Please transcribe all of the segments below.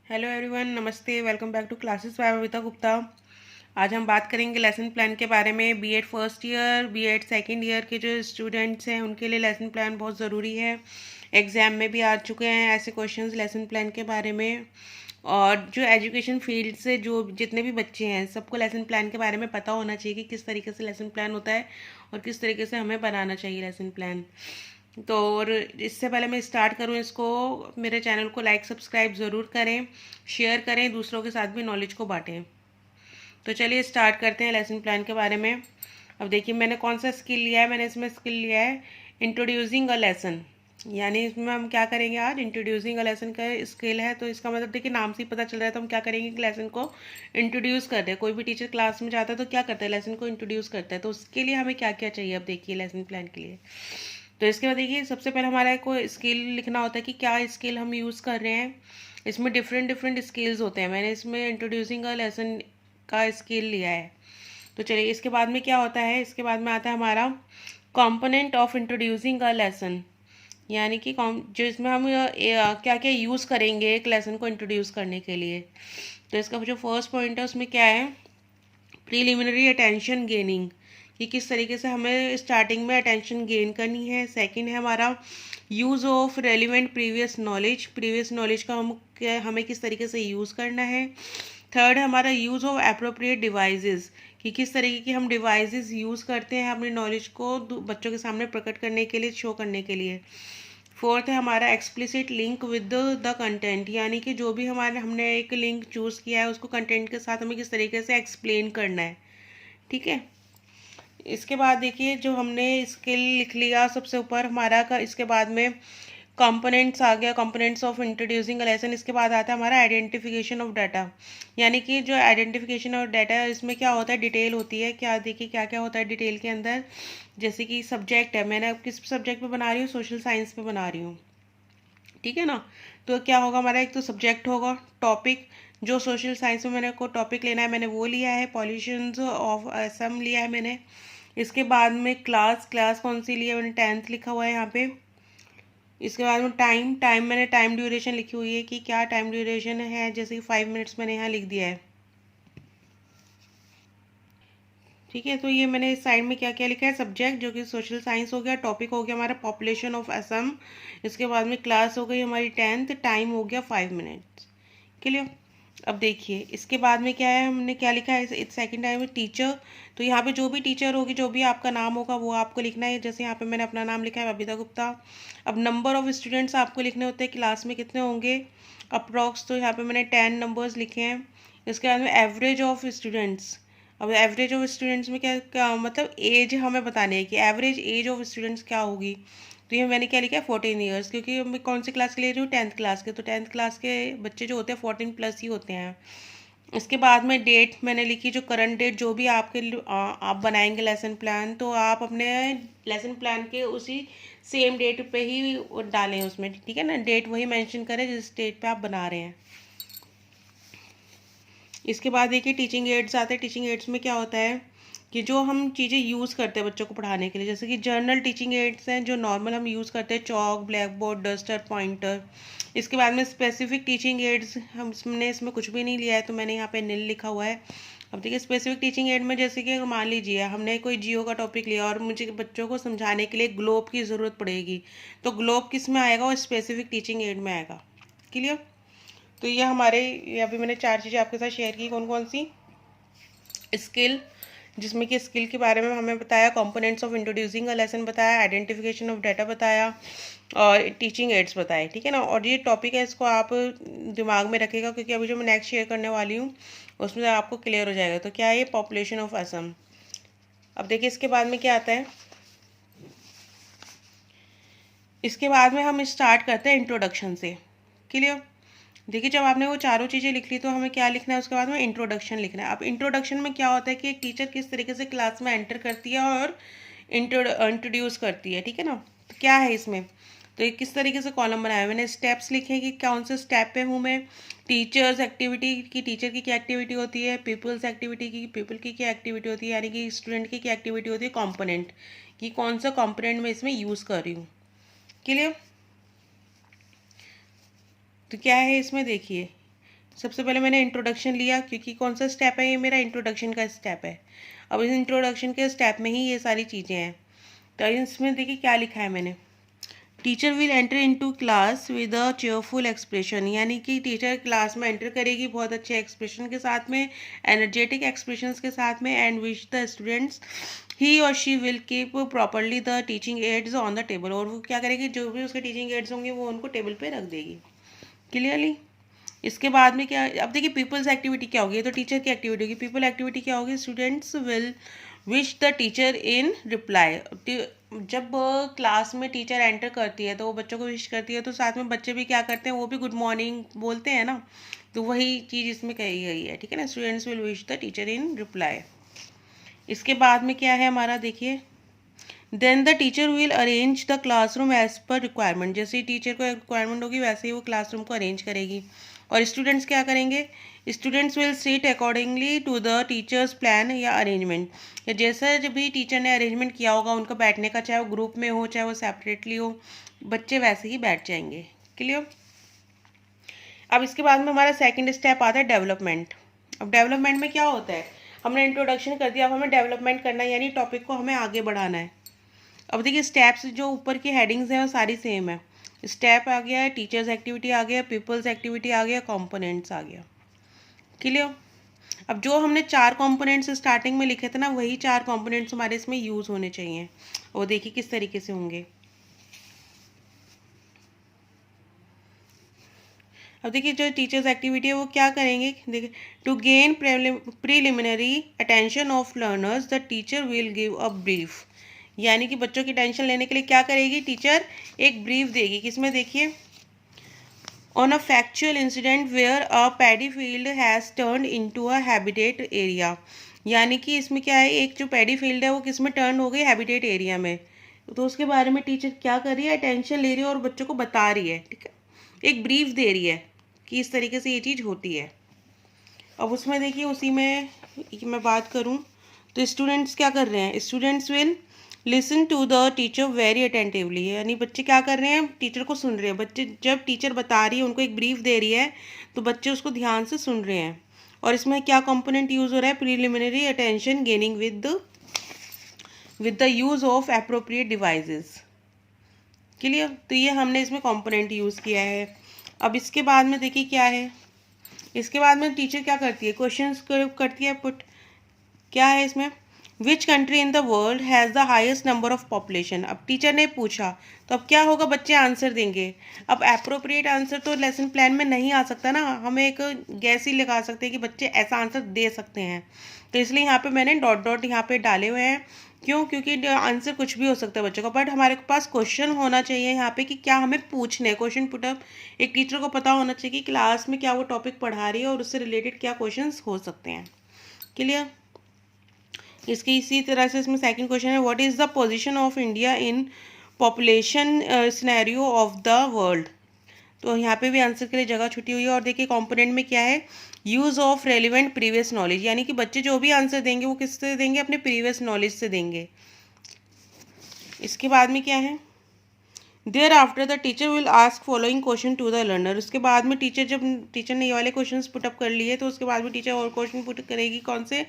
Hello everyone, नमस्ते। Welcome back to classes by Babita Gupta. आज हम बात करेंगे लेसन प्लान के बारे में। BEd first year, BEd second year के जो स्टूडेंट्स हैं उनके लिए लेसन प्लान बहुत ज़रूरी है। एग्ज़ाम में भी आ चुके हैं ऐसे क्वेश्चंस लेसन प्लान के बारे में। और जो एजुकेशन फील्ड से जो जितने भी बच्चे हैं सबको लेसन प्लान के बारे में पता होना चाहिए कि किस तरीके से लेसन प्लान होता है और किस तरीके से हमें बनाना चाहिए लेसन प्लान। तो और इससे पहले मैं स्टार्ट करूं इसको, मेरे चैनल को लाइक सब्सक्राइब ज़रूर करें, शेयर करें, दूसरों के साथ भी नॉलेज को बांटें। तो चलिए स्टार्ट करते हैं लेसन प्लान के बारे में। अब देखिए मैंने कौन सा स्किल लिया है। मैंने इसमें स्किल लिया है इंट्रोड्यूसिंग अ लेसन, यानी इसमें हम क्या करेंगे आज इंट्रोड्यूसिंग अ लेसन का स्किल है। तो इसका मतलब देखिए नाम से ही पता चल रहा है। तो हम क्या करेंगे कि लेसन को इंट्रोड्यूस कर हैं। कोई भी टीचर क्लास में जाता है तो क्या करता है, लेसन को इंट्रोड्यूस करता है। तो उसके लिए हमें क्या क्या चाहिए अब देखिए लेसन प्लान के लिए। तो इसके बाद देखिए सबसे पहले हमारा को स्किल लिखना होता है कि क्या स्किल हम यूज़ कर रहे हैं। इसमें डिफरेंट डिफरेंट स्किल्स होते हैं। मैंने इसमें इंट्रोड्यूसिंग अ लेसन का स्किल लिया है। तो चलिए इसके बाद में क्या होता है, इसके बाद में आता है हमारा component of introducing a lesson, यानी कि जो इसमें हम क्या क्या यूज़ करेंगे एक लेसन को इंट्रोड्यूस करने के लिए। तो इसका जो फर्स्ट पॉइंट है उसमें क्या है, प्रीलिमिनरी अटेंशन गेनिंग, कि किस तरीके से हमें स्टार्टिंग में अटेंशन गेन करनी है। सेकंड है हमारा use of relevant previous knowledge का हमें किस तरीके से यूज़ करना है। थर्ड है हमारा यूज़ ऑफ एप्रोप्रिएट डिवाइसेस, कि किस तरीके की हम डिवाइसेस यूज़ करते हैं अपनी नॉलेज को बच्चों के सामने प्रकट करने के लिए, शो करने के लिए। फोर्थ है हमारा explicit link with the content, यानी कि जो भी हमने एक लिंक चूज़ किया है उसको कंटेंट के साथ हमें किस तरीके से एक्सप्लेन करना है। ठीक है। इसके बाद देखिए जो हमने स्किल लिख लिया सबसे ऊपर हमारा का, इसके बाद में कंपोनेंट्स आ गया, components of introducing a lesson. इसके बाद आता है हमारा आइडेंटिफिकेशन ऑफ डाटा, यानी कि जो आइडेंटिफिकेशन ऑफ डाटा है इसमें क्या होता है, डिटेल होती है। क्या देखिए क्या क्या होता है डिटेल के अंदर। जैसे कि सब्जेक्ट है, मैंने अब किस सब्जेक्ट पे बना रही हूँ, सोशल साइंस पे बना रही हूँ। ठीक है ना। तो क्या होगा हमारा, एक तो सब्जेक्ट होगा, टॉपिक जो सोशल साइंस में मैंने को टॉपिक लेना है मैंने वो लिया है, पॉल्यूशंस ऑफ असम लिया है मैंने। इसके बाद में क्लास कौन सी ली है, मैंने 10th लिखा हुआ है यहाँ पे। इसके बाद में टाइम मैंने टाइम ड्यूरेशन लिखी हुई है कि क्या टाइम ड्यूरेशन है, जैसे कि 5 मिनट्स मैंने यहाँ लिख दिया है। ठीक है। तो ये मैंने इस साइड में क्या क्या लिखा है, सब्जेक्ट जो कि सोशल साइंस हो गया, टॉपिक हो गया हमारा पॉपुलेशन ऑफ असम, इसके बाद में क्लास हो गई हमारी 10th, टाइम हो गया 5 मिनट्स। क्लियर। अब देखिए इसके बाद में क्या है, हमने क्या लिखा है इस सेकंड टाइम में टीचर। तो यहाँ पे जो भी टीचर होगी, जो भी आपका नाम होगा वो आपको लिखना है। जैसे यहाँ पे मैंने अपना नाम लिखा है बबीता गुप्ता। अब नंबर ऑफ स्टूडेंट्स आपको लिखने होते हैं, क्लास में कितने होंगे अप्रॉक्स। तो यहाँ पे मैंने 10 नंबर्स लिखे हैं। इसके बाद में एवरेज ऑफ स्टूडेंट्स। अब एवरेज ऑफ स्टूडेंट्स में क्या, क्या मतलब एज हमें बतानी है कि एवरेज एज ऑफ स्टूडेंट्स क्या होगी। तो ये मैंने क्या लिखा है 14 ईयर्स, क्योंकि मैं कौन सी क्लास के ले रही हूँ, 10th क्लास के। तो 10th क्लास के बच्चे जो होते हैं 14+ ही होते हैं। इसके बाद में डेट मैंने लिखी, जो करंट डेट जो भी आप बनाएंगे लेसन प्लान, तो आप अपने लेसन प्लान के उसी सेम डेट पे ही डालें उसमें। ठीक है ना, डेट वही मेंशन करें जिस डेट पे आप बना रहे हैं। इसके बाद देखिए टीचिंग एड्स आते हैं। टीचिंग एड्स में क्या होता है कि जो हम चीज़ें यूज़ करते हैं बच्चों को पढ़ाने के लिए, जैसे कि जर्नल टीचिंग एड्स हैं जो नॉर्मल हम यूज़ करते हैं, chalk, black board, duster, pointer. इसके बाद में स्पेसिफिक टीचिंग एड्स, हमने इसमें कुछ भी नहीं लिया है तो मैंने यहाँ पे नील लिखा हुआ है। अब देखिए स्पेसिफिक टीचिंग एड में जैसे कि मान लीजिए हमने कोई जियो का टॉपिक लिया और मुझे बच्चों को समझाने के लिए ग्लोब की ज़रूरत पड़ेगी, तो ग्लोब किस में आएगा, वो स्पेसिफिक टीचिंग एड में आएगा। क्लियर। तो ये हमारे, ये अभी मैंने 4 चीज़ें आपके साथ शेयर की। कौन कौन सी, स्किल, जिसमें कि स्किल के बारे में हमें बताया, components of introducing a lesson बताया, आइडेंटिफिकेशन ऑफ डाटा बताया और टीचिंग एड्स बताए। ठीक है ना। और ये टॉपिक है, इसको आप दिमाग में रखिएगा क्योंकि अभी जो मैं नेक्स्ट शेयर करने वाली हूँ उसमें आपको क्लियर हो जाएगा। तो क्या है ये, पॉपुलेशन ऑफ असम। अब देखिए इसके बाद में क्या आता है, इसके बाद में हम स्टार्ट करते हैं इंट्रोडक्शन से। क्लियर। देखिए जब आपने वो चारों चीज़ें लिख ली तो हमें क्या लिखना है, उसके बाद में इंट्रोडक्शन लिखना है। अब इंट्रोडक्शन में क्या होता है कि एक टीचर किस तरीके से क्लास में एंटर करती है और इंट्रोड्यूस करती है। ठीक है ना। तो क्या है इसमें, तो ये किस तरीके से कॉलम बनाया मैंने, स्टेप्स लिखे कि कौन से स्टेप पे हूँ मैं। टीचर्स एक्टिविटी की, टीचर की क्या एक्टिविटी होती है। पीपल्स एक्टिविटी की, पीपल की क्या एक्टिविटी होती है, यानी कि स्टूडेंट की क्या एक्टिविटी होती है। कॉम्पोनेंट की, कौन सा कॉम्पोनेंट मैं इसमें यूज़ कर रही हूँ। क्लियर। तो क्या है इसमें देखिए, सबसे पहले मैंने इंट्रोडक्शन लिया, क्योंकि कौन सा स्टेप है, ये मेरा इंट्रोडक्शन का स्टेप है। अब इस इंट्रोडक्शन के स्टेप में ही ये सारी चीज़ें हैं। तो इसमें देखिए क्या लिखा है मैंने, teacher will enter into class with a cheerful expression, यानी कि टीचर क्लास में एंटर करेगी बहुत अच्छे एक्सप्रेशन के साथ में, एनर्जेटिक एक्सप्रेशंस के साथ में, एंड विश द स्टूडेंट्स ही और she will keep properly the teaching ads on the table, और वो क्या करेगी, जो भी उसके टीचिंग एड्स होंगे वो उनको टेबल पे रख देगी। क्लियरली। इसके बाद में क्या, अब देखिए पीपल्स एक्टिविटी क्या होगी, तो टीचर की एक्टिविटी होगी। पीपल एक्टिविटी क्या होगी, students will wish the teacher in reply. जब क्लास में टीचर एंटर करती है तो वो बच्चों को विश करती है, तो साथ में बच्चे भी क्या करते हैं, वो भी गुड मॉर्निंग बोलते हैं ना, तो वही चीज़ इसमें कही गई है, ठीक है ना। Students will wish the teacher in reply. इसके बाद में क्या है हमारा, देखिए then the teacher will arrange the classroom as per requirement, जैसे ही टीचर को रिक्वायरमेंट होगी वैसे ही वो क्लासरूम को अरेंज करेगी। और स्टूडेंट्स क्या करेंगे, students will seat accordingly to the teacher's plan या अरेंजमेंट, या जैसा जब भी टीचर ने अरेंजमेंट किया होगा उनका बैठने का, चाहे वो ग्रुप में हो चाहे वो सेपरेटली हो, बच्चे वैसे ही बैठ जाएंगे। क्लियर। अब इसके बाद में हमारा सेकंड स्टेप आता है डेवलपमेंट। अब डेवलपमेंट में क्या होता है, हमने इंट्रोडक्शन कर दिया, अब हमें डेवलपमेंट करना है, यानी टॉपिक को हमें आगे बढ़ाना है। अब देखिए स्टेप्स जो ऊपर की हेडिंग्स हैं वो सारी सेम है। स्टेप आ गया है, टीचर्स एक्टिविटी आ गया, पीपल्स एक्टिविटी आ गया, कंपोनेंट्स आ गया। क्लियर। अब जो हमने 4 कंपोनेंट्स स्टार्टिंग में लिखे थे ना, वही 4 कंपोनेंट्स हमारे इसमें यूज़ होने चाहिए। वो देखिए किस तरीके से होंगे। अब देखिए जो टीचर्स एक्टिविटी है वो क्या करेंगे, देखिए to gain preliminary attention of learners the teacher will give a brief, यानी कि बच्चों की टेंशन लेने के लिए क्या करेगी, टीचर एक ब्रीफ देगी। किसमें, देखिए on a factual incident where a paddy field has turn into a habitat area, यानी कि इसमें क्या है, एक जो पैडी फील्ड है वो किस में टर्न हो गई, हैबिटेट एरिया में। तो उसके बारे में टीचर क्या कर रही है, अटेंशन ले रही है और बच्चों को बता रही है, ठीक है, एक ब्रीफ दे रही है कि इस तरीके से ये चीज़ होती है। अब उसमें देखिए उसी में मैं बात करूँ तो स्टूडेंट्स क्या कर रहे हैं, students will listen to the teacher very attentively, यानी बच्चे क्या कर रहे हैं, टीचर को सुन रहे हैं। बच्चे जब टीचर बता रही है, उनको एक ब्रीफ दे रही है, तो बच्चे उसको ध्यान से सुन रहे हैं। और इसमें क्या कंपोनेंट यूज़ हो रहा है, preliminary attention gaining with the use of appropriate devices. Clear. तो ये हमने इसमें कंपोनेंट यूज़ किया है। अब इसके बाद में देखिए क्या है, इसके बाद में टीचर क्या करती है, क्वेश्चंस करती है पुट। क्या है इसमें, which country in the world has the highest number of population. अब टीचर ने पूछा तो अब क्या होगा, बच्चे आंसर देंगे। अब एप्रोप्रिएट आंसर तो लेसन प्लान में नहीं आ सकता ना, हमें एक गैस ही लगा सकते हैं कि बच्चे ऐसा आंसर दे सकते हैं, तो इसलिए यहाँ पे मैंने डॉट डॉट यहाँ पे डाले हुए हैं। क्यों, क्योंकि आंसर कुछ भी हो सकता है बच्चों का, बट हमारे पास क्वेश्चन होना चाहिए यहाँ पे कि क्या हमें पूछने हैं, क्वेश्चन पुटअप। एक टीचर को पता होना चाहिए कि क्लास में क्या वो टॉपिक पढ़ा रही है और उससे रिलेटेड क्या क्वेश्चन हो सकते हैं। क्लियर। इसकी इसी तरह से इसमें सेकंड क्वेश्चन है, what is the position of India in population scenario of the world. तो यहाँ पे भी आंसर के लिए जगह छुटी हुई है। और देखिए कंपोनेंट में क्या है, use of relevant previous knowledge, यानी कि बच्चे जो भी आंसर देंगे वो किससे देंगे, अपने प्रीवियस नॉलेज से देंगे। इसके बाद में क्या है, thereafter the teacher will ask following question to the learner. उसके बाद में जब टीचर ने ये वाले क्वेश्चन पुटअप कर लिए तो उसके बाद में टीचर और क्वेश्चन पुट करेगी, कौन से,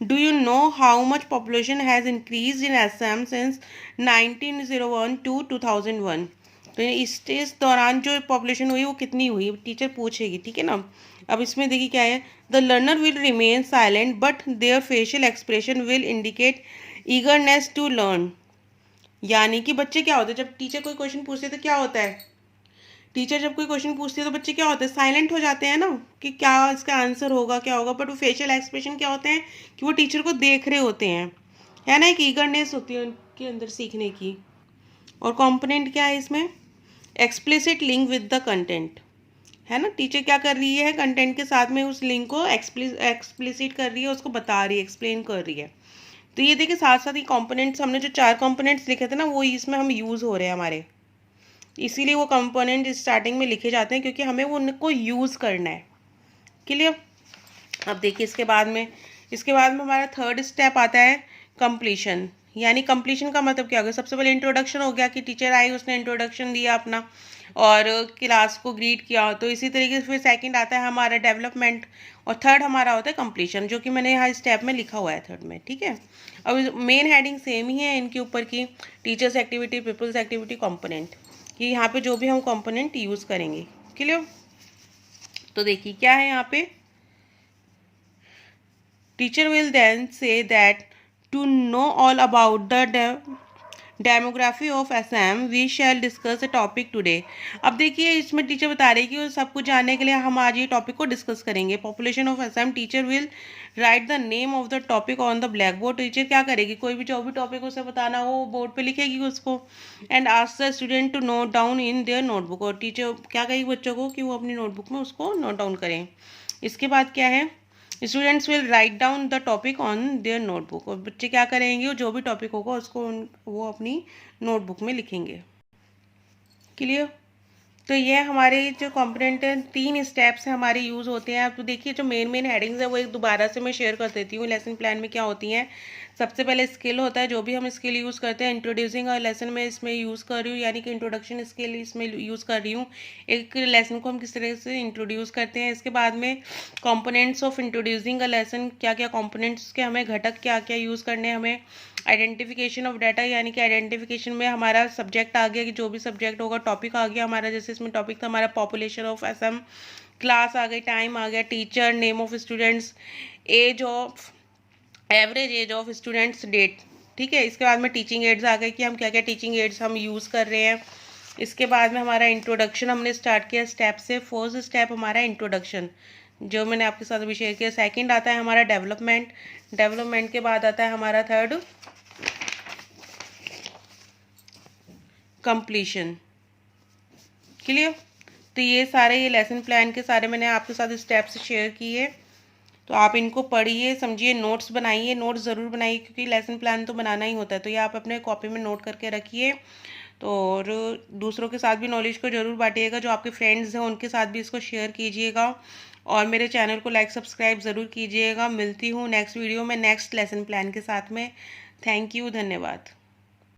do you know how much population has increase in Assam since 1901 to 2001। तो इस दौरान जो पॉपुलेशन हुई वो कितनी हुई, टीचर पूछेगी, ठीक है ना। अब इसमें देखिए क्या है, the learner will remain silent but their facial expression will indicate eagerness to learn, यानी कि बच्चे क्या होते हैं, जब टीचर कोई क्वेश्चन पूछते हैं तो क्या होता है, टीचर जब कोई क्वेश्चन पूछती है तो बच्चे क्या होते हैं, साइलेंट हो जाते हैं ना, कि क्या इसका आंसर होगा क्या होगा, बट वो फेशियल एक्सप्रेशन क्या होते हैं कि वो टीचर को देख रहे होते हैं, है ना, एक ईगरनेस होती है उनके अंदर सीखने की। और कंपोनेंट क्या है इसमें, explicit link with the content, है ना, टीचर क्या कर रही है, कंटेंट के साथ में उस लिंक को एक्सप्लिसिट कर रही है, उसको बता रही है, एक्सप्लेन कर रही है। तो ये देखिए साथ साथ ही कंपोनेंट्स, हमने जो 4 कंपोनेंट्स लिखे थे ना वो इसमें हम यूज़ हो रहे हैं हमारे, इसीलिए वो कंपोनेंट स्टार्टिंग में लिखे जाते हैं क्योंकि हमें वो उनको यूज़ करना है। क्लियर। अब देखिए इसके बाद में हमारा थर्ड स्टेप आता है कंप्लीशन, यानी कंप्लीशन का मतलब क्या हो गया, सबसे पहले इंट्रोडक्शन हो गया कि टीचर आई उसने इंट्रोडक्शन दिया अपना, और क्लास को ग्रीट किया। तो इसी तरीके से फिर सेकंड आता है हमारा डेवलपमेंट और थर्ड हमारा होता है कंप्लीशन, जो कि मैंने यहाँ स्टेप में लिखा हुआ है थर्ड में, ठीक है। अब मेन हेडिंग सेम ही है इनके ऊपर की, teacher's activity, people's activity, component, कि यहाँ पे जो भी हम कंपोनेंट यूज़ करेंगे। क्लियर? तो देखिए क्या है यहाँ पे, teacher will then say that to know all about the demography of Assam we shall discuss a topic today. अब देखिए इसमें टीचर बता रही है कि वो सब कुछ जानने के लिए हम आज ये टॉपिक को डिस्कस करेंगे। Population of Assam, teacher will write the name of the topic on the black board. Teacher क्या करेगी, कोई भी जो भी टॉपिक उसे बताना हो बोर्ड पे लिखेगी उसको, and ask the student to note down in their notebook. और टीचर क्या कहेगी बच्चों को कि वो अपनी नोटबुक में उसको नोट डाउन करें। इसके बाद क्या है, students will write down the topic on their notebook. और बच्चे क्या करेंगे, जो भी टॉपिक होगा उसको वो अपनी नोटबुक में लिखेंगे। क्लियर? तो ये हमारे जो कंपोनेंट हैं, 3 स्टेप्स हमारे यूज़ होते हैं। तो देखिए जो मेन हेडिंग्स है वो एक दोबारा से मैं शेयर कर देती हूँ लेसन प्लान में क्या होती हैं। सबसे पहले स्किल होता है, जो भी हम स्किल यूज़ करते हैं। इंट्रोड्यूसिंग और लेसन में इसमें यूज़ कर रही हूँ, यानी कि इंट्रोडक्शन स्किल इसमें यूज़ कर रही हूँ। एक लेसन को हम किस तरह से इंट्रोड्यूस करते हैं। इसके बाद में components of introducing a lesson, क्या क्या कंपोनेंट्स के हमें घटक क्या क्या यूज़ करने हैं हमें। आइडेंटिफिकेशन ऑफ डाटा, यानी कि आइडेंटिफिकेशन में हमारा सब्जेक्ट आ गया, कि जो भी सब्जेक्ट होगा, टॉपिक आ गया हमारा, जैसे इसमें टॉपिक था हमारा पॉपुलेशन ऑफ असम, क्लास आ गई, टाइम आ गया, teacher, name of students, age of, average age of students, date, ठीक है। इसके बाद में टीचिंग एड्स आ गए कि हम क्या क्या टीचिंग एड्स हम यूज़ कर रहे हैं। इसके बाद में हमारा इंट्रोडक्शन हमने स्टार्ट किया स्टेप से। फर्स्ट स्टेप हमारा इंट्रोडक्शन, जो मैंने आपके साथ अभी शेयर किया। सेकंड आता है हमारा डेवलपमेंट, डेवलपमेंट के बाद आता है हमारा थर्ड कंप्लीशन। क्लियर? तो ये सारे ये लेसन प्लान के सारे मैंने आपके साथ स्टेप्स शेयर किए। तो आप इनको पढ़िए, समझिए, नोट्स बनाइए, नोट्स ज़रूर बनाइए, क्योंकि लेसन प्लान तो बनाना ही होता है। तो ये आप अपने कॉपी में नोट करके रखिए। तो और दूसरों के साथ भी नॉलेज को ज़रूर बांटिएगा, जो आपके फ्रेंड्स हैं उनके साथ भी इसको शेयर कीजिएगा। और मेरे चैनल को लाइक सब्सक्राइब ज़रूर कीजिएगा। मिलती हूँ नेक्स्ट वीडियो में नेक्स्ट लेसन प्लान के साथ में। थैंक यू, धन्यवाद।